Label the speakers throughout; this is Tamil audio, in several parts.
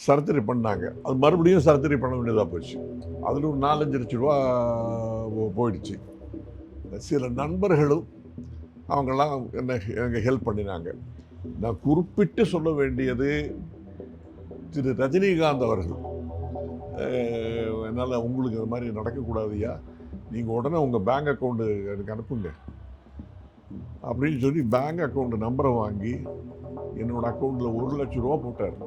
Speaker 1: சர்ஜரி பண்ணாங்க. அது மறுபடியும் சர்ஜரி பண்ண வேண்டியதாக போச்சு. அதில் ஒரு 4-5 லட்ச ரூபா போயிடுச்சு. சில நண்பர்களும் அவங்கெல்லாம் எனக்கு ஹெல்ப் பண்ணினாங்க. நான் குறிப்பிட்டு சொல்ல வேண்டியது திரு ரஜினிகாந்த் அவர்கள். என்னால் உங்களுக்கு இது மாதிரி நடக்கக்கூடாதுயா, நீங்கள் உடனே உங்கள் பேங்க் அக்கௌண்ட்டு எனக்கு அனுப்புங்க அப்படின்னு சொல்லி பேங்க் அக்கௌண்ட் நம்பரை வாங்கி என்னோட அக்கௌண்ட்டில் 1 லட்சம் ரூபா போட்டார்.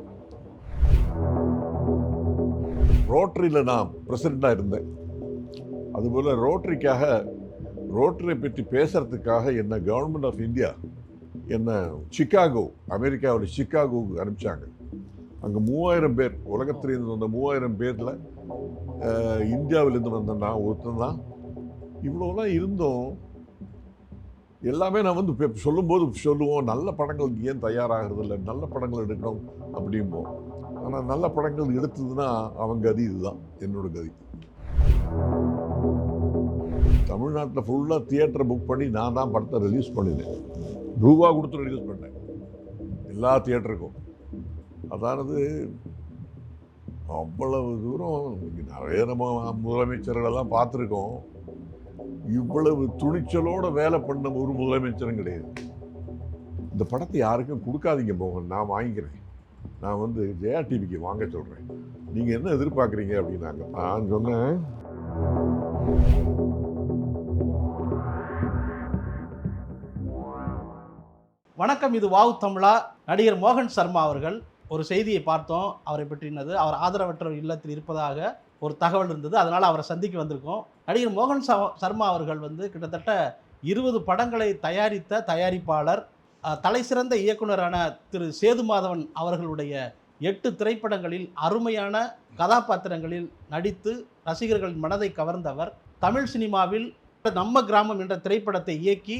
Speaker 1: ரோட்டரியில் நான் பிரசிடெண்ட்டாக இருந்தேன். அதுபோல் ரோட்டரியை பற்றி பேசுறதுக்காக என்ன கவர்மெண்ட் ஆஃப் இந்தியா என்ன சிக்காகோ, அமெரிக்காவில் சிக்காகோவுக்கு அனுப்பிச்சாங்க. அங்கே 3000 பேர், உலகத்திலிருந்து வந்த 3000 பேரில் இந்தியாவிலேருந்து வந்த நான் ஒருத்தன் தான். இவ்வளோலாம் இருந்தோம். எல்லாமே நான் வந்து சொல்லும்போது சொல்லுவோம், நல்ல படங்கள் ஏன் தயாராகிறது இல்லை, நல்ல படங்கள் எடுக்கணும் அப்படிம்போம். ஆனால் நல்ல படங்கள் எடுத்ததுன்னா அவன் கதி இதுதான், என்னோட கதி. தமிழ்நாட்டில் ஃபுல்லாக தியேட்டரை புக் பண்ணி நான் தான் படத்தை ரிலீஸ் பண்ணினேன். ரூபா கொடுத்து ரிலீஸ் பண்ணேன் எல்லா தியேட்டருக்கும். அதானது அவ்வளவு தூரம் நிறைய நம்ம முதலமைச்சர்களெல்லாம் பார்த்துருக்கோம். இவ்வளவு துணிச்சலோட வேலை பண்ண ஒரு முதலமைச்சரும் கிடையாது. இந்த படத்தை யாருக்கும் கொடுக்காதீங்க மோகன், நான் வாங்கிக்கிறேன். நான் வந்து ஜெயா டிவிக்கு வாங்க சொல்கிறேன், நீங்கள் என்ன எதிர்பார்க்குறீங்க அப்படின்னாங்க. நான் சொன்னேன்,
Speaker 2: வணக்கம், இது வாவ் தமிழா. நடிகர் மோகன் சர்மா அவர்கள் ஒரு செய்தியை பார்த்தோம். அவரை பற்றினது, அவர் ஆதரவற்றவர் இல்லத்தில் இருப்பதாக ஒரு தகவல் இருந்தது. அதனால் அவரை சந்திக்க வந்திருக்கோம். நடிகர் மோகன் சர்மா அவர்கள் வந்து கிட்டத்தட்ட 20 படங்களை தயாரித்த தயாரிப்பாளர். தலை சிறந்த இயக்குனரான திரு சேதுமாதவன் அவர்களுடைய 8 திரைப்படங்களில் அருமையான கதாபாத்திரங்களில் நடித்து ரசிகர்களின் மனதை கவர்ந்தவர். தமிழ் சினிமாவில் நம்ம கிராமம் என்ற திரைப்படத்தை இயக்கி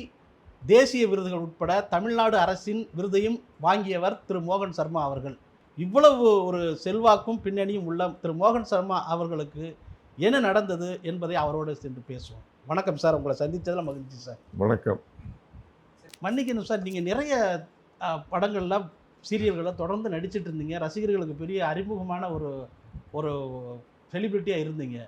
Speaker 2: தேசிய விருதுகள் உட்பட தமிழ்நாடு அரசின் விருதையும் வாங்கியவர் திரு மோகன் சர்மா அவர்கள். இவ்வளவு ஒரு செல்வாக்கும் பின்னணியும் உள்ள திரு மோகன் சர்மா அவர்களுக்கு என்ன நடந்தது என்பதை அவரோடு சென்று பேசுவோம். வணக்கம் சார், உங்களை சந்தித்ததில் மகிழ்ச்சி சார்.
Speaker 1: வணக்கம்.
Speaker 2: மன்னிக்கணும் சார், நீங்கள் நிறைய படங்களில் சீரியல்களில் தொடர்ந்து நடிச்சிட்டு இருந்தீங்க. ரசிகர்களுக்கு பெரிய அறிமுகமான ஒரு செலிபிரிட்டியாக இருந்தீங்க.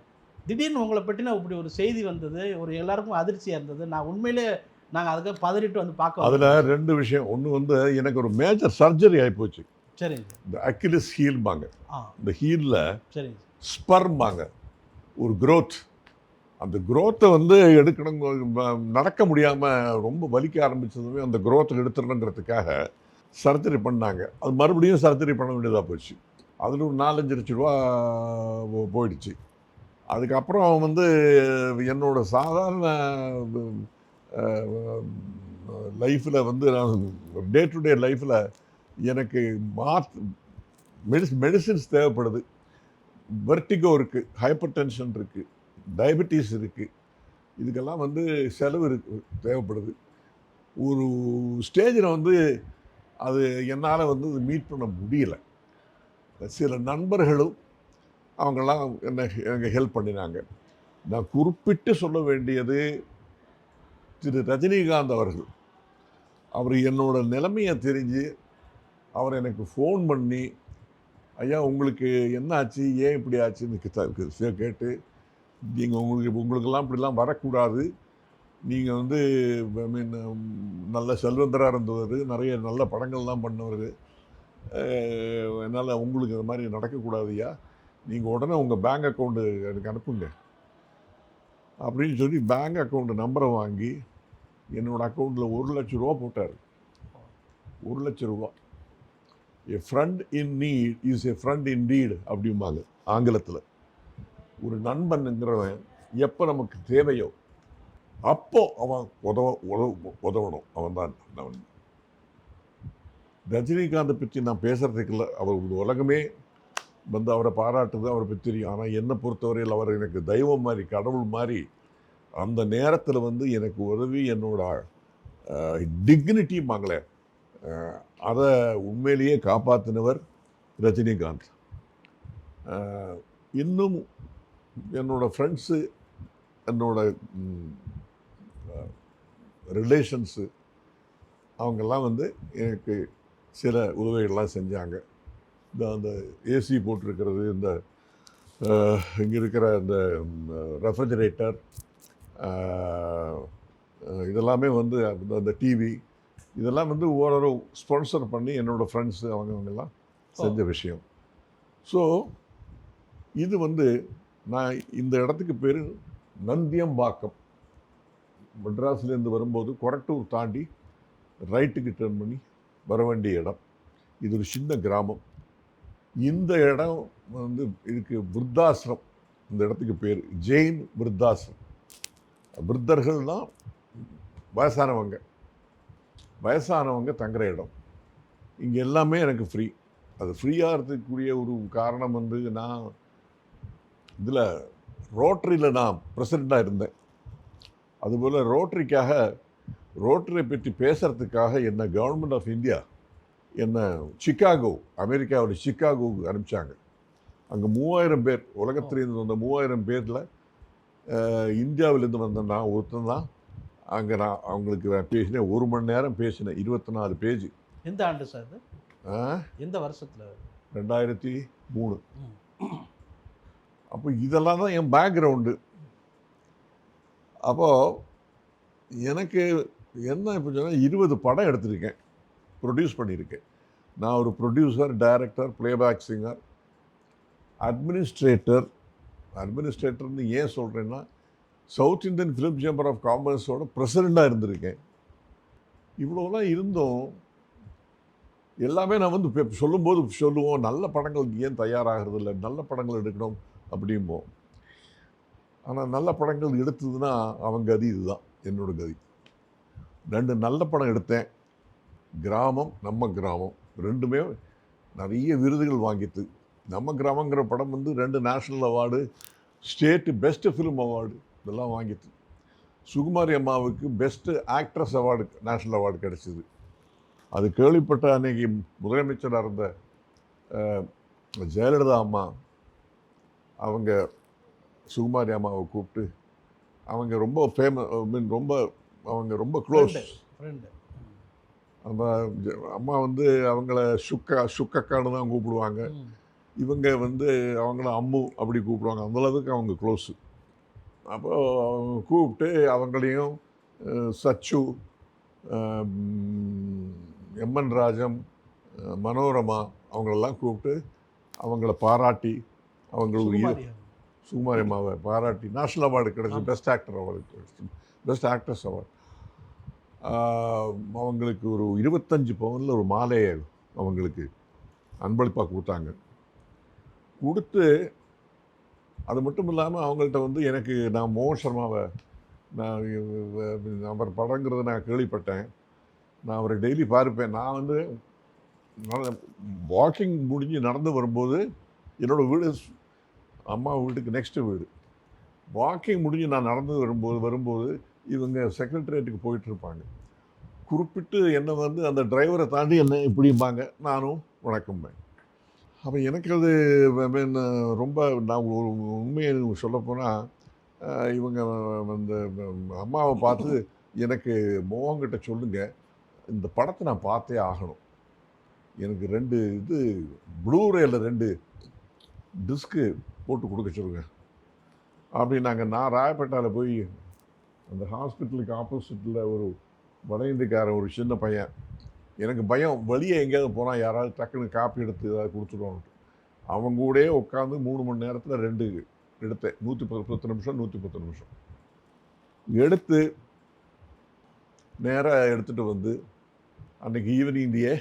Speaker 2: திடீர்னு உங்களை பற்றின இப்படி ஒரு செய்தி வந்தது, ஒரு எல்லாருக்கும் அதிர்ச்சியாக இருந்தது. நான் உண்மையிலே நாங்கள் அதுக்கு பதறிட்டு வந்து பார்க்க.
Speaker 1: அதில் 2 விஷயம். ஒன்று வந்து எனக்கு ஒரு மேஜர் சர்ஜரி ஆகிப்போச்சு.
Speaker 2: சரிங்க.
Speaker 1: இந்த அக்கிலிஸ் ஹீல்பாங்க, இந்த ஹீலில்
Speaker 2: சரிங்க
Speaker 1: ஸ்பர்ம்பாங்க, ஒரு க்ரோத். அந்த க்ரோத்தை வந்து எடுக்கணும், நடக்க முடியாமல் ரொம்ப வலிக்க ஆரம்பித்ததுமே அந்த க்ரோத்தை எடுத்துடணுங்கிறதுக்காக சர்ஜரி பண்ணாங்க. அது மறுபடியும் சர்ஜரி பண்ண வேண்டியதாக போச்சு. அதில் ஒரு 4-5 லட்ச ரூபா போயிடுச்சு. அதுக்கப்புறம் வந்து என்னோட சாதாரண லைஃப்பில் வந்து நான் டே டு டே லைஃப்பில் எனக்கு மெடிசின்ஸ் தேவைப்படுது. வெர்டிகோ இருக்குது, ஹைப்பர் டென்ஷன் இருக்குது, டயபெட்டிஸ் இருக்குது. இதுக்கெல்லாம் வந்து செலவு தேவைப்படுது. ஒரு ஸ்டேஜில் வந்து அது என்னால் வந்து மீட் பண்ண முடியலை. சில நண்பர்களும் அவங்கெல்லாம் எனக்கு ஹெல்ப் பண்ணினாங்க. நான் குறிப்பிட்டு சொல்ல வேண்டியது திரு ரஜினிகாந்த் அவர்கள். அவர் என்னோட நிலைமையை தெரிஞ்சு அவர் எனக்கு ஃபோன் பண்ணி, ஐயா உங்களுக்கு என்ன ஆச்சு, ஏன் இப்படி ஆச்சுன்னு கேட்டு, நீங்கள் உங்களுக்கெல்லாம் இப்படிலாம் வரக்கூடாது, நீங்கள் வந்து நல்ல செல்வந்தராக இருந்தவர், நிறைய நல்ல படங்கள்லாம் பண்ணவர், என்னால் உங்களுக்கு இது மாதிரி நடக்கக்கூடாதுயா, நீங்கள் உடனே உங்கள் பேங்க் அக்கௌண்ட்டு எனக்கு அனுப்புங்க அப்படின்னு சொல்லி பேங்க் அக்கௌண்ட் நம்பரை வாங்கி என்னோட அக்கௌண்ட்டில் 1 லட்சம் ரூபா போட்டார். 1 லட்சம் ரூபா. A friend in need is a friend in deed அப்படிம்பாங்க ஆங்கிலத்தில். ஒரு நண்பன்ங்கிறவன் எப்போ நமக்கு தேவையோ அப்போ அவன் உதவணும். அவன் தான் அவன். ரஜினிகாந்தை பற்றி நான் பேசுகிறதுக்கு இல்லை, அவர் உலகமே வந்து அவரை பாராட்டுது, அவரை பற்றி தெரியும். ஆனால் என்னை பொறுத்தவரையில் அவர் எனக்கு தெய்வம் மாதிரி, கடவுள் மாதிரி. அந்த நேரத்தில் வந்து எனக்கு உதவி, என்னோட டிக்னிட்டி மகளே அதை உண்மையிலேயே காப்பாற்றினவர் ரஜினிகாந்த். இன்னும் என்னோடய ஃப்ரெண்ட்ஸு, என்னோட ரிலேஷன்ஸு, அவங்கெல்லாம் வந்து எனக்கு சில உதவிகள்லாம் செஞ்சாங்க. அந்த ஏசி போட்டிருக்கிறது, இந்த இங்கே இருக்கிற இந்த ரெஃப்ரிஜரேட்டர், இதெல்லாமே வந்து அந்த டிவி, இதெல்லாம் வந்து ஓரளவு ஸ்பான்சர் பண்ணி என்னோடய ஃப்ரெண்ட்ஸு அவங்கெல்லாம் செஞ்ச விஷயம். ஸோ இது வந்து நான் இந்த இடத்துக்கு பேர் நந்தியம்பாக்கம். மெட்ராஸ்லேருந்து வரும்போது கொரட்டூர் தாண்டி ரைட்டுக்கு டர்ன் பண்ணி வர வேண்டிய இடம். இது ஒரு சின்ன கிராமம். இந்த இடம் வந்து இதுக்கு விருத்தாசிரம், இந்த இடத்துக்கு பேர் ஜெயின் விருத்தாசிரம். விருத்தர்கள்னால் வயசானவங்க தங்குற இடம். இங்கே எல்லாமே எனக்கு ஃப்ரீ. அது ஃப்ரீயாக இருக்கக்கூடிய ஒரு காரணம் வந்து நான் இதில் ரோட்டரியில் நான் பிரசிடெண்ட்டாக இருந்தேன். அதுபோல் ரோட்டரியை பற்றி பேசுகிறதுக்காக என்ன கவர்மெண்ட் ஆஃப் இந்தியா என்னை சிக்காகோ, அமெரிக்காவில் சிக்காகோவுக்கு அனுப்பிச்சாங்க. அங்கே 3000 பேர், உலகத்திலேருந்து வந்த 3000 பேரில் இந்தியாவிலேருந்து வந்த நான் ஒருத்தன் தான். அங்கே நான் அவங்களுக்கு பேசினேன், 1 மணி நேரம் பேசினேன், 24 பேஜ்.
Speaker 2: எந்த ஆண்டு சார் இது? எந்த வருஷத்தில்?
Speaker 1: 2003. அப்போ இதெல்லாம் தான் என் பேக்ரவுண்டு. அப்போது எனக்கு என்ன இப்போ சொன்னால் 20 படம் எடுத்திருக்கேன், ப்ரொடியூஸ் பண்ணியிருக்கேன். நான் ஒரு ப்ரொடியூசர், டைரக்டர், ப்ளேபேக் சிங்கர், அட்மினிஸ்ட்ரேட்டர்னு ஏன் சொல்கிறேன்னா, South Indian Film Chamber of காமர்ஸோட பிரசிடெண்ட்டாக இருந்திருக்கேன். இவ்வளோலாம் இருந்தும் எல்லாமே நான் வந்து சொல்லும்போது சொல்லுவோம், நல்ல படங்கள் ஏன் தயாராகிறது இல்லை, நல்ல படங்கள் எடுக்கணும் அப்படிம்போம். ஆனால் நல்ல படங்கள் எடுத்ததுன்னா அவன் கதி இதுதான், என்னோட கதி. 2 நல்ல படம் எடுத்தேன், கிராமம், நம்ம கிராமம், ரெண்டுமே நிறைய விருதுகள் வாங்கிட்டு. நம்ம கிராமங்கிற படம் வந்து 2 national award, state best film award இதெல்லாம் வாங்கிட்டு. சுகுமாரி அம்மாவுக்கு best actress award, national award கிடச்சிது. அது கேள்விப்பட்ட அன்னைக்கு முதலமைச்சராக இருந்த ஜெயலலிதா அம்மா அவங்க சுகுமாரி அம்மாவை கூப்பிட்டு, அவங்க ரொம்ப அவங்க ரொம்ப க்ளோஸ்
Speaker 2: ஃப்ரெண்டு.
Speaker 1: அந்த அம்மா வந்து அவங்கள சுக்கக்கான்னு தான் கூப்பிடுவாங்க. இவங்க வந்து அவங்கள அம்மு அப்படி கூப்பிடுவாங்க. அந்தளவுக்கு அவங்க க்ளோஸு. அப்போது அவங்க கூப்பிட்டு அவங்களையும் சச்சு, எம்என் ராஜம், மனோரமா அவங்களெல்லாம் கூப்பிட்டு அவங்கள பாராட்டி, அவங்களுக்கு சுகுமாரி அம்மாவை பாராட்டி நேஷ்னல் அவார்டு கிடச்சி, பெஸ்ட் ஆக்டர் அவார்டு கிடச்சி, பெஸ்ட் ஆக்ட்ரஸ் அவார்டு. அவங்களுக்கு ஒரு 25 பவுனில் ஒரு மாலையை அவங்களுக்கு அன்பளிப்பாக கொடுத்தாங்க. கொடுத்து அது மட்டும் இல்லாமல் அவங்கள்ட்ட வந்து எனக்கு, நான் மோகன் சர்மாவை அவர் படங்கிறத நான் கேள்விப்பட்டேன். நான் அவரை டெய்லி பார்ப்பேன். நான் வந்து வாக்கிங் முடிஞ்சு நடந்து வரும்போது, என்னோடய வீடு அம்மா வீட்டுக்கு நெக்ஸ்ட்டு வீடு. வாக்கிங் முடிஞ்சு நான் நடந்து வரும்போது இவங்க செக்ரட்டரியேட்டுக்கு போயிட்டுருப்பாங்க. குறிப்பிட்டு என்னை வந்து அந்த டிரைவரை தாண்டி என்ன இப்படிம்பாங்க, நானும் வணக்கம்பேன். அப்போ எனக்கு அது ரொம்ப, நான் ஒரு உண்மையை சொல்லப்போனால், இவங்க அந்த அம்மாவை பார்த்து எனக்கு மோகன்கிட்ட சொல்லுங்கள், இந்த படத்தை நான் பார்த்தே ஆகணும், எனக்கு 2 ப்ளூரேயில் 2 டிஸ்க்கு போட்டு கொடுக்க சொல்லுங்க அப்படின்னாங்க. நான் ராயப்பேட்டாவில் போய் அந்த ஹாஸ்பிட்டலுக்கு ஆப்போசிட்டில் ஒரு வட இந்தியக்காரன், ஒரு சின்ன பையன், எனக்கு பயம், வெளியே எங்கேயாவது போனால் யாராவது டக்குன்னு காப்பி எடுத்து ஏதாவது கொடுத்துருவான்ட்டு. அவங்க கூடயே உட்காந்து 3 மணி நேரத்தில் 2 எடுத்தேன். 110 நிமிஷம் 110 நிமிஷம் எடுத்து நேராக எடுத்துகிட்டு வந்து அன்றைக்கி ஈவினிங்லேயே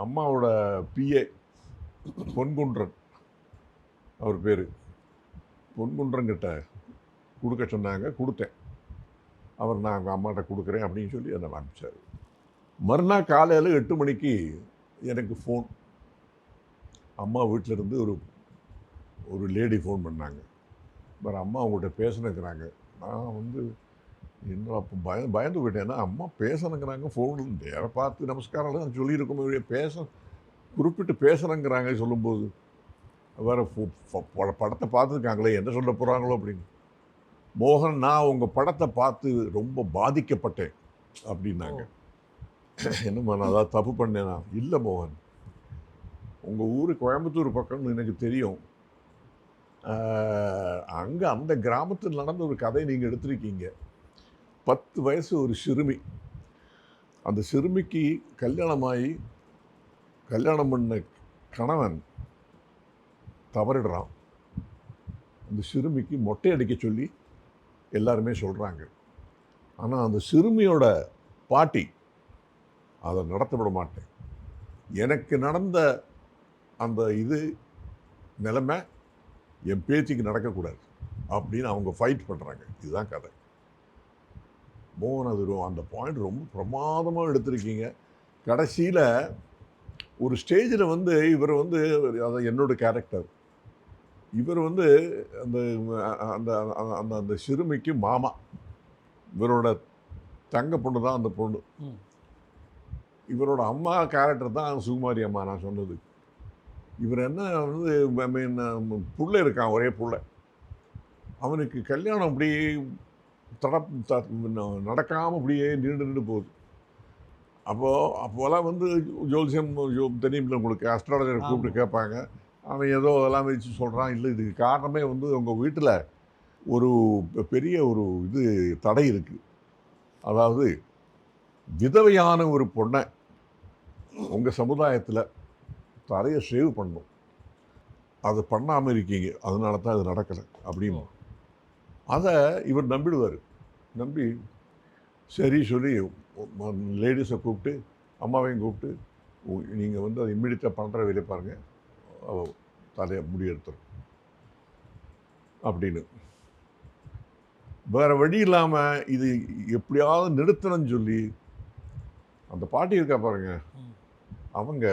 Speaker 1: அம்மாவோட பிஏ பொன்குன்றன், அவர் பேர் பொன்குன்றங்கிட்ட கொடுக்க சொன்னாங்க. கொடுத்தேன். அவர் நான் அவங்க அம்மாட்ட கொடுக்குறேன் அப்படின்னு சொல்லி என்னை அனுப்பிச்சார். மறுநாள் காலையில் 8 மணிக்கு எனக்கு ஃபோன், அம்மா வீட்டிலேருந்து ஒரு லேடி ஃபோன் பண்ணாங்க. வேறு அம்மா அவங்கள்ட்ட பேசணுங்கிறாங்க. நான் வந்து இன்னும் அப்போ பயந்து போயிட்டேன்னா, அம்மா பேசணுங்கிறாங்க ஃபோனில், நேராக பார்த்து நமஸ்காரம் நான் சொல்லியிருக்கோம், குறிப்பிட்டு பேசணுங்கிறாங்க. சொல்லும்போது வேறு படத்தை பார்த்துருக்காங்களே, என்ன சொல்ல போகிறாங்களோ அப்படின்னு. மோகன், நான் உங்கள் படத்தை பார்த்து ரொம்ப பாதிக்கப்பட்டேன் அப்படின்னாங்க. என்னம்மா நான் அதாவது தப்பு பண்ணேனா? இல்லை மோகன், உங்கள் ஊர் கோயம்புத்தூர் பக்கம்னு எனக்கு தெரியும். அங்கே அந்த கிராமத்தில் நடந்த ஒரு கதை நீங்கள் எடுத்திருக்கீங்க. 10 வயசு ஒரு சிறுமி. அந்த சிறுமிக்கு கல்யாணமாகி கல்யாணம் பண்ண கணவன் தவறிடுறான். அந்த சிறுமிக்கு மொட்டை அடிக்க சொல்லி எல்லாருமே சொல்கிறாங்க. ஆனால் அந்த சிறுமியோட பாட்டி அதை நடத்த விட மாட்டேன், எனக்கு நடந்த அந்த நிலைமை என் பேத்திக்கு நடக்கக்கூடாது அப்படின்னு அவங்க ஃபைட் பண்ணுறாங்க. இதுதான் கதை. மோகன், அது அந்த பாயிண்ட் ரொம்ப பிரமாதமாக எடுத்திருக்கீங்க. கடைசியில் ஒரு ஸ்டேஜில் வந்து இவர் வந்து அதை என்னோட கேரக்டர், இவர் வந்து அந்த அந்த அந்த அந்த சிறுமிக்கு மாமா, இவரோட தங்க பொண்ணு தான் அந்த பொண்ணு. இவரோட அம்மா கேரக்டர் தான் சுகுமாரி அம்மா நான் சொன்னது. இவர் என்ன வந்து புள்ள இருக்கான், ஒரே புள்ள. அவனுக்கு கல்யாணம் அப்படி நடக்காமல் அப்படியே நின்று போகுது. அப்போலாம் வந்து ஜோல்சியம் தெரியுமில்ல உங்களுக்கு, அஸ்ட்ராலஜரை கூப்பிட்டு கேட்பாங்க. அவன் ஏதோ அதெல்லாம் வச்சு சொல்கிறான். இல்லை, இதுக்கு காரணமே வந்து உங்கள் வீட்டில் ஒரு பெரிய ஒரு தடை இருக்குது. அதாவது விதவையான ஒரு பொண்ணை உங்கள் சமுதாயத்தில் தலையை ஷேவ் பண்ணும், அதை பண்ணாமல் இருக்கீங்க, அதனால தான் அது நடக்கலை அப்படின்னு. அதை இவர் நம்பிடுவார். நம்பி சரி சொல்லி லேடிஸை கூப்பிட்டு, அம்மாவையும் கூப்பிட்டு, நீங்கள் வந்து அதை இம்மிடியட்டாக பண்ணுற வேலையை பாருங்கள், தலையை முடி எடுத்துரும் அப்படின்னு. வேறு வழி இல்லாமல் இது எப்படியாவது நிறுத்தணும்னு சொல்லி அந்த பாட்டி இருக்கா பாருங்க, அவங்க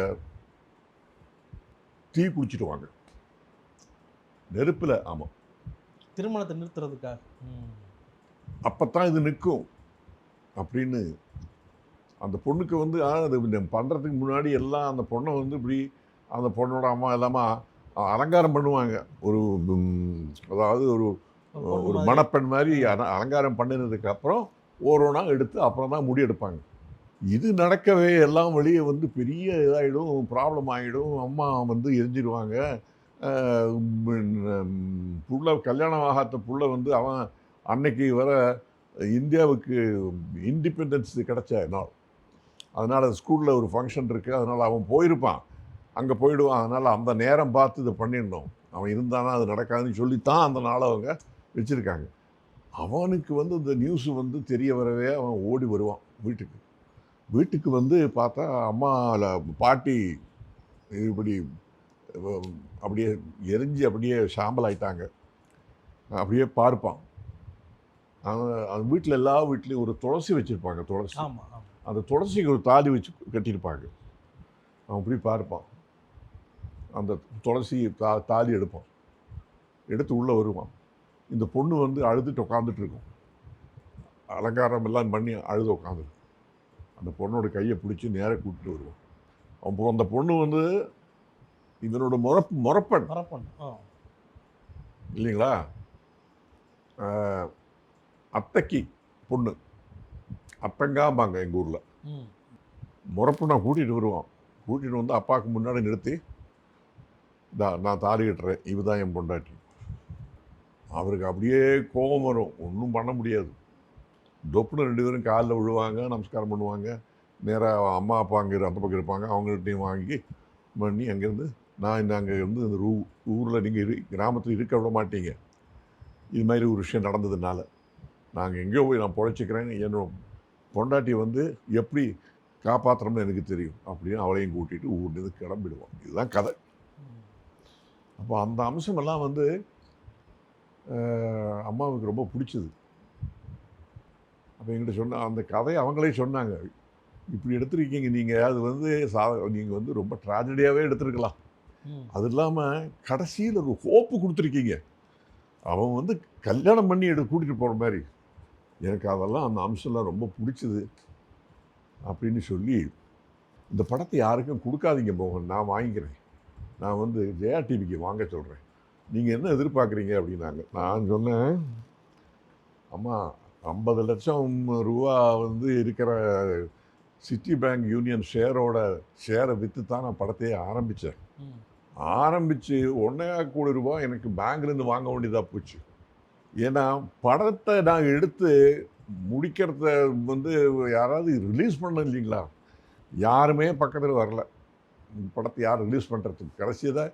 Speaker 1: தீ குடிச்சிடுவாங்க நெருப்பில். ஆமாம்,
Speaker 2: திருமணத்தை நிறுத்துறதுக்காக.
Speaker 1: அப்போத்தான் இது நிற்கும் அப்படின்னு அந்த பொண்ணுக்கு வந்து அது பண்ணுறதுக்கு முன்னாடி எல்லாம் அந்த பொண்ணை வந்து இப்படி அந்த பொண்ணோட அம்மா எல்லாமா அலங்காரம் பண்ணுவாங்க. அதாவது ஒரு மணப்பெண் மாதிரி அலங்காரம் பண்ணினதுக்கு அப்புறம் ஓரோனா எடுத்து அப்புறம் தான் முடி எடுப்பாங்க. இது நடக்கவே எல்லாம் வெளியே வந்து பெரிய இதாகிடும், ப்ராப்ளம் ஆகிடும். அம்மா வந்து எரிஞ்சிடுவாங்க. புள்ள கல்யாணம் ஆகாத புள்ள வந்து அவன் அன்னைக்கு வர இந்தியாவுக்கு இண்டிபெண்டன்ஸ் கிடைச்ச நாள். அதனால் ஸ்கூலில் ஒரு ஃபங்க்ஷன் இருக்குது, அதனால் அவன் போயிருப்பான், அங்கே போயிடுவான். அதனால் அந்த நேரம் பார்த்து இதை பண்ணிடணும், அவன் இருந்தானா அது நடக்காதுன்னு சொல்லித்தான் அந்த நாளை அவங்க வச்சுருக்காங்க. அவனுக்கு வந்து இந்த நியூஸு வந்து தெரிய வரவே அவன் ஓடி வருவான் வீட்டுக்கு வந்து பார்த்தா அம்மா பாட்டி இப்படி அப்படியே எரிஞ்சு அப்படியே சாம்பல் ஆயிட்டாங்க. அப்படியே பார்ப்பான். அந்த வீட்டில் எல்லா வீட்லேயும் ஒரு துளசி வச்சுருப்பாங்க, துளசி. அந்த துளசிக்கு ஒரு தாலி வச்சு கட்டியிருப்பாங்க. அவன் இப்படி பார்ப்பான், அந்த துளசி தாலி எடுப்பான், எடுத்து உள்ளே வருவான். இந்த பொண்ணு வந்து அழுதுட்டு உட்காந்துட்டு இருக்கும், அலங்காரம் எல்லாம் பண்ணி அழுது உட்காந்துருக்கு. அந்த பொண்ணோட கையை பிடிச்சி நேராக கூப்பிட்டு வருவான். அப்போ அந்த பொண்ணு வந்து இவனோட முறப்பன் இல்லைங்களா, அத்தைக்கு பொண்ணு, அத்தங்காம்பாங்க எங்கள் ஊரில். முறப்பனை கூட்டிகிட்டு வருவான். கூட்டிகிட்டு வந்து அப்பாவுக்கு முன்னாடி நிறுத்தி, நான் தாலி கட்டுறேன், இவதான் என் பொண்டாட்டி. அவருக்கு அப்படியே கோபம் வரும், ஒன்றும் பண்ண முடியாது. டொப்புன்னு 2 பேரும் காலில் விழுவாங்க, நமஸ்காரம் பண்ணுவாங்க. நேராக அம்மா அப்பா அங்கே அந்த பக்கம் இருப்பாங்க, அவங்கள்ட்டையும் வாங்கி பண்ணி அங்கேருந்து நான் அங்கே இருந்து இந்த ஊரில் நீங்கள் கிராமத்தில் இருக்க விட மாட்டீங்க, இது மாதிரி ஒரு விஷயம் நடந்ததுனால நாங்கள் எங்கேயோ போய் நான் பொழைச்சிக்கிறேன்னு என்னோட பொண்டாட்டியை வந்து எப்படி காப்பாற்றுறோம்னு எனக்கு தெரியும் அப்படின்னு அவளையும் கூட்டிகிட்டு ஊர்லேருந்து கிளம்பிடுவோம். இதுதான் கதை. அப்போ அந்த அம்சமெல்லாம் வந்து அம்மாவுக்கு ரொம்ப பிடிச்சது. அப்போ எங்கிட்ட சொன்ன அந்த கதையை அவங்களே சொன்னாங்க, இப்படி எடுத்துருக்கீங்க நீங்கள், அது வந்து நீங்கள் வந்து ரொம்ப ட்ராஜடியாகவே எடுத்துருக்கலாம், அது இல்லாமல் கடைசியில் ஒரு ஹோப்பு கொடுத்துருக்கீங்க, அவன் வந்து கல்யாணம் பண்ணி கூட்டிகிட்டு போகிற மாதிரி. எனக்கு அதெல்லாம் அந்த அம்சம்லாம் ரொம்ப பிடிச்சது அப்படின்னு சொல்லி, இந்த படத்தை யாருக்கும் கொடுக்காதீங்க மோகன், நான் வாங்கிக்கிறேன், நான் வந்து ஜெயா டிவிக்கு வாங்க சொல்கிறேன், நீங்கள் என்ன எதிர்பார்க்குறீங்க அப்படின்னாங்க. நான் சொன்னேன், அம்மா 50 லட்சம் ரூபா வந்து இருக்கிற சிட்டி பேங்க் யூனியன் ஷேரை விற்று தான் நான் படத்தையே ஆரம்பித்தேன். ஆரம்பித்து 1.25 கோடி ரூபாய் எனக்கு பேங்க்லேருந்து வாங்க வேண்டியதாக போச்சு. ஏன்னா படத்தை நான் எடுத்து முடிக்கிறத வந்து யாராவது ரிலீஸ் பண்ண இல்லைங்களா, யாருமே பக்கத்தில் வரல. படத்தை யார் ரிலீஸ் பண்ணுறதுக்கு. கடைசியாக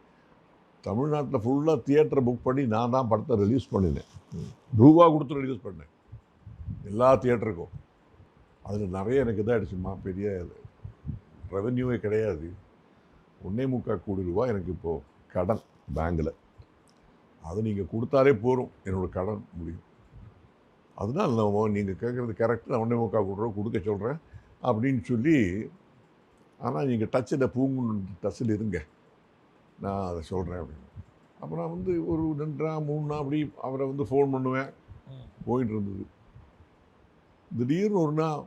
Speaker 1: தமிழ்நாட்டில் ஃபுல்லாக தியேட்டரை புக் பண்ணி நான் தான் படத்தை ரிலீஸ் பண்ணினேன். ரூபா கொடுத்து ரிலீஸ் பண்ணேன் எல்லா தியேட்டருக்கும். அதில் நிறைய எனக்கு இதாகிடுச்சுமா, பெரிய ரெவென்யூவே கிடையாது. 1.25 கோடி ரூபாய் எனக்கு இப்போது கடன் பேங்கில். அது நீங்கள் கொடுத்தாலே போதும் என்னோடய கடன் முடியும். அதனால் நான் நீங்கள் கேட்குறது கரெக்டு, நான் 1.25 கோடி ரூபா கொடுக்க சொல்கிறேன் அப்படின்னு சொல்லி. ஆனால் நீங்கள் டச்சில் டச்சில் இருங்க, நான் அதை சொல்கிறேன் அப்படின்னு. அப்போ நான் வந்து ஒரு 2 நாள் 3 நாள் அப்படி அவரை வந்து ஃபோன் பண்ணுவேன், போயிட்டு இருந்தது. திடீர்னு ஒரு நாள்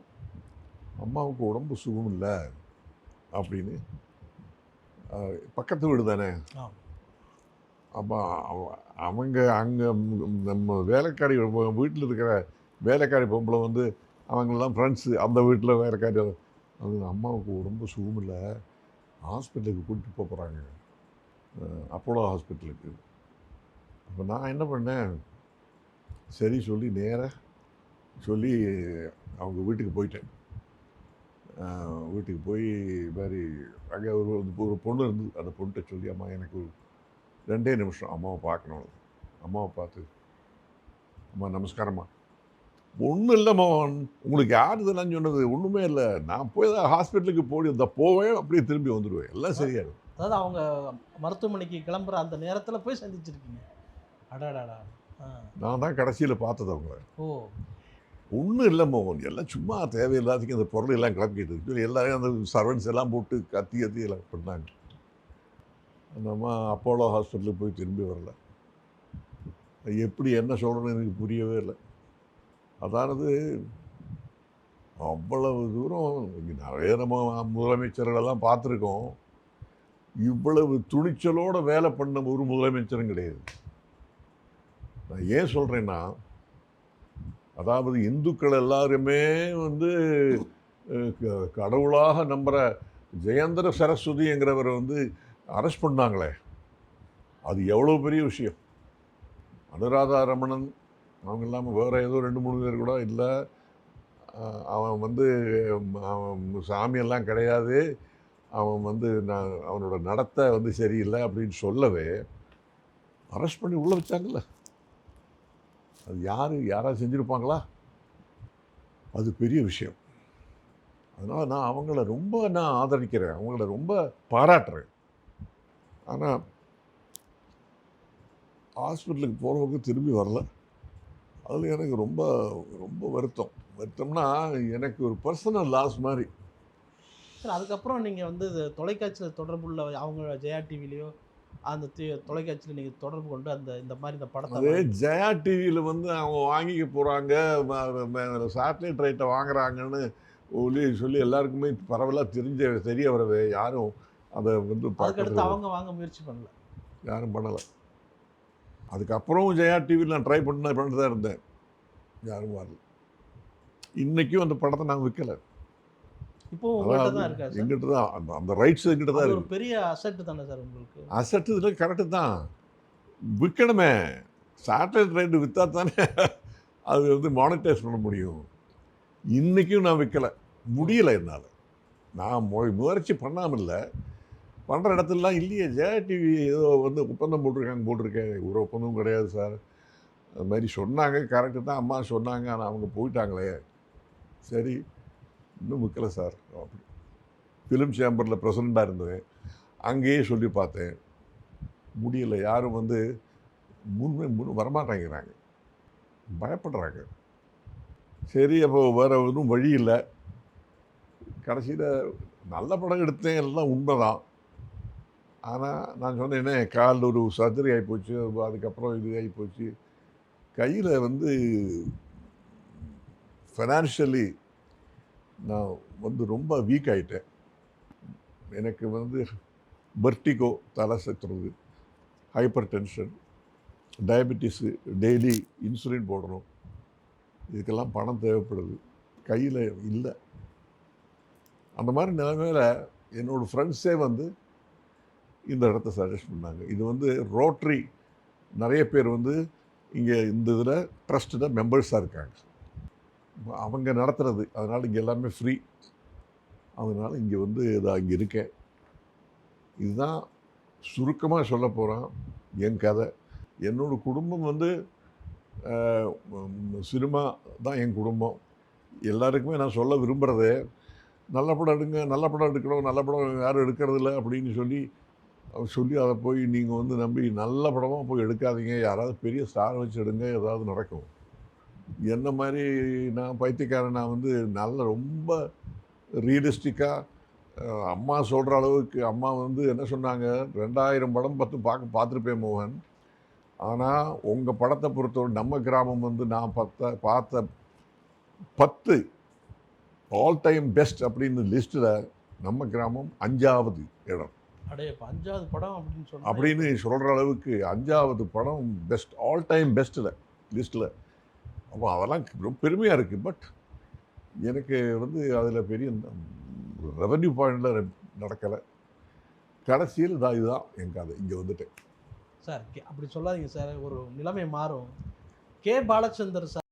Speaker 1: அம்மாவுக்கு உடம்பு சுகம் இல்லை அப்படின்னு, பக்கத்து வீடு தானே, அப்போ அவங்க அங்கே நம்ம வேலைக்காரி வீட்டில் இருக்கிற வேலைக்காரி பொம்பளை வந்து அவங்கெல்லாம் ஃப்ரெண்ட்ஸு, அந்த வீட்டில் வேலைக்காரி அது அம்மாவுக்கு உடம்பு சுகம் இல்லை, ஹாஸ்பிட்டலுக்கு கூட்டிகிட்டு போகிறாங்க, அப்போலோ ஹாஸ்பிட்டலுக்கு. அப்போ நான் என்ன பண்ணேன், சரி சொல்லி நேராக சொல்லி அவங்க வீட்டுக்கு போயிட்டேன். வீட்டுக்கு போய் மாதிரி அங்கே ஒரு பொண்ணு இருந்தது. அந்த பொண்ணுகிட்ட சொல்லி, அம்மா எனக்கு 2 நிமிஷம் அம்மாவை பார்க்கணும். அம்மாவை பார்த்து, அம்மா நமஸ்காரம்மா. ஒன்றும் இல்லைம்மா, உங்களுக்கு யார் இதெல்லாம் சொன்னது? ஒன்றுமே இல்லை, நான் போய் தான் ஹாஸ்பிட்டலுக்கு போய் போவேன், அப்படியே திரும்பி வந்துடுவேன், எல்லாம் சரியாயிடும்.
Speaker 2: அதாவது அவங்க மருத்துவமனைக்கு கிளம்புற அந்த நேரத்தில் போய் சந்திச்சிருக்கீங்க. அடாடாடா.
Speaker 1: நான் தான் கடைசியில் பார்த்தது அவங்கள.
Speaker 2: ஓ,
Speaker 1: ஒன்றும் இல்லைம்மா, எல்லாம் சும்மா தேவையில்லாததுக்கு அந்த பொருள் எல்லாம் கிளப்பிக்கிட்டு சொல்லி எல்லாரையும் அந்த சர்வன்ஸ் எல்லாம் போட்டு கத்தி எல்லாம் பண்ணாங்க. அந்த அம்மா அப்போலோ ஹாஸ்பிட்டலுக்கு போய் திரும்பி வரல. எப்படி என்ன சொல்கிறேன்னு எனக்கு புரியவே இல்லை. அதானது அவ்வளவு தூரம் இங்கே நிறைய நம்ம முதலமைச்சர்களெல்லாம் பார்த்துருக்கோம். இவ்வளவு துணிச்சலோடு வேலை பண்ண ஒரு முதலமைச்சரும் கிடையாது. நான் ஏன் சொல்கிறேன்னா, அதாவது இந்துக்கள் எல்லாருமே வந்து கடவுளாக நம்புகிற ஜெயேந்திர சரஸ்வதிங்கிறவரை வந்து அரெஸ்ட் பண்ணாங்களே, அது எவ்வளோ பெரிய விஷயம். அனுராதா ரமணன் அவங்க இல்லாமல் வேறு ஏதோ 2-3 பேர் கூட இல்லை, அவன் வந்து அவன் சாமியெல்லாம் கிடையாது, அவன் வந்து அவனோட நடத்தை வந்து சரியில்லை அப்படின்னு சொல்லவே அரெஸ்ட் பண்ணி உள்ளே வச்சாங்கல்ல. அது யாராவது செஞ்சுருப்பாங்களா? அது பெரிய விஷயம். அதனால் நான் அவங்கள ரொம்ப ஆதரிக்கிறேன், அவங்கள ரொம்ப பாராட்டுறேன். ஆனால் ஹாஸ்பிட்டலுக்கு போகிறவங்க திரும்பி வரல. அதில் எனக்கு ரொம்ப ரொம்ப வருத்தம்னா எனக்கு ஒரு பர்சனல் லாஸ் மாதிரி.
Speaker 2: சார், அதுக்கப்புறம் நீங்கள் வந்து தொலைக்காட்சியில் தொடர்புள்ள அவங்க ஜெயா டிவிலையோ அந்த தொலைக்காட்சியில் நீங்கள் தொடர்பு கொண்டு இந்த மாதிரி இந்த படத்தை
Speaker 1: அதே ஜெயா டிவியில் வந்து அவங்க வாங்கிக்க போகிறாங்க, சேட்டலைட் ரைட்டை வாங்குறாங்கன்னு சொல்லி எல்லாருக்குமே பரவலாக தெரிய வரவே யாரும் அதை வந்து
Speaker 2: பார்க்கறது அவங்க வாங்க முயற்சி பண்ணல,
Speaker 1: யாரும் பண்ணலை. அதுக்கப்புறம் ஜெயா டிவியில் நான் ட்ரை பண்ணிட்டு தான் இருந்தேன், யாரும் வரல. இன்றைக்கும் அந்த படத்தை நாங்கள் விற்கலை.
Speaker 2: இப்போ
Speaker 1: எங்கிட்ட தான் அந்த ரைட்ஸ் எங்கிட்ட தான்
Speaker 2: இருக்கு. பெரிய அசெட் தானே சார் உங்களுக்கு?
Speaker 1: அசெட் இதில் கரெக்டு தான், விற்கணுமே. சேட்டலைட் ரைட்டு விற்றா தானே அது வந்து மானிட்டைஸ் பண்ண முடியும். இன்றைக்கும் நான் விற்கலை, முடியலை என்னால். நான் முயற்சி பண்ணாமல் இல்லை, பண்ணுற இடத்துலலாம் இல்லையே. ஜெயா டிவி ஏதோ வந்து ஒப்பந்தம் போட்டிருக்கேன். ஒரு ஒப்பந்தமும் கிடையாது சார். அது மாதிரி சொன்னாங்க, கரெக்டு தான், அம்மா சொன்னாங்க, ஆனால் அவங்க போயிட்டாங்களே, சரி இன்னும் விற்கலை சார். அப்படி ஃபிலிம் சேம்பரில் ப்ரெசிடெண்ட்டாக இருந்தேன், அங்கேயே சொல்லி பார்த்தேன், முடியலை. யாரும் வந்து முன் வரமாட்டேங்கிறாங்க, பயப்படுறாங்க. சரி, அப்போ வேறு ஒன்றும் வழி இல்லை. கடைசியில் நல்ல படம் எடுத்தேன், எல்லாம் உண்மை தான். ஆனால் நான் சொன்னேன்னே, காலில் ஒரு சர்ஜரி ஆகிப்போச்சு, அதுக்கப்புறம் இது ஆகிப்போச்சு. கையில் வந்து ஃபைனான்ஷியலி நான் வந்து ரொம்ப வீக் ஆகிட்டேன். எனக்கு வந்து வெர்டிகோ, தலை சுற்றுறது, hyper tension, diabetes, daily insulin போடணும், இதுக்கெல்லாம் பணம் தேவைப்படுது, கையில் இல்லை. அந்த மாதிரி நிலைமையில் என்னோடய ஃப்ரெண்ட்ஸே வந்து இந்த இடத்த சஜஸ்ட் பண்ணாங்க. இது வந்து ரோட்ரி நிறைய பேர் வந்து இங்கே இந்த இதில் ட்ரஸ்ட்டில் மெம்பர்ஸாக இருக்காங்க. அவங்க நடத்துறது, அதனால் இங்கே எல்லாமே ஃப்ரீ. அதனால் இங்கே வந்து இதாக இங்கே இருக்கேன். இதுதான் சுருக்கமாக சொல்ல போகிறான் என் கதை. என்னோடய குடும்பம் வந்து சினிமா தான் என் குடும்பம். எல்லாருக்குமே நான் சொல்ல விரும்புகிறதே, நல்ல படம் எடுங்க, நல்ல படம் எடுக்கணும், நல்ல படம் யாரும் எடுக்கிறதில்ல அப்படின்னு சொல்லி அதை போய் நீங்கள் வந்து நம்பி நல்ல படமாக போய் எடுக்காதீங்க. யாராவது பெரிய ஸ்டார் வச்சு எடுங்க, ஏதாவது நடக்கும். என்ன மாதிரி நான் பைத்தியக்காரன், நான் வந்து ரொம்ப ரியலிஸ்டிக்காக அம்மா சொல்கிற அளவுக்கு அம்மா வந்து என்ன சொன்னாங்க, 2000 படம் பார்த்துருப்பேன் மோகன். ஆனால் உங்கள் படத்தை பொறுத்தவரை நம்ம கிராமம் வந்து நான் பார்த்த 10 ஆல் டைம் பெஸ்ட் அப்படின்னு லிஸ்ட்டில் நம்ம கிராமம் 5வது இடம்.
Speaker 2: அடே 5வது படம்
Speaker 1: அப்படின்னு சொல்கிற அளவுக்கு 5வது படம் பெஸ்ட், ஆல் டைம் பெஸ்ட்டில் லிஸ்ட்டில். அப்போ அதெல்லாம் ரொம்ப பெருமையாக இருக்குது. பட் எனக்கு வந்து அதில் பெரிய ரெவன்யூ பாயிண்டில் நடக்கலை. கடைசியில் இதுதான் என் கதை. இங்கே வந்துட்டேன்
Speaker 2: சார். அப்படி சொல்லாதீங்க சார், ஒரு நிலைமை மாறும். கே. பாலச்சந்தர் சார்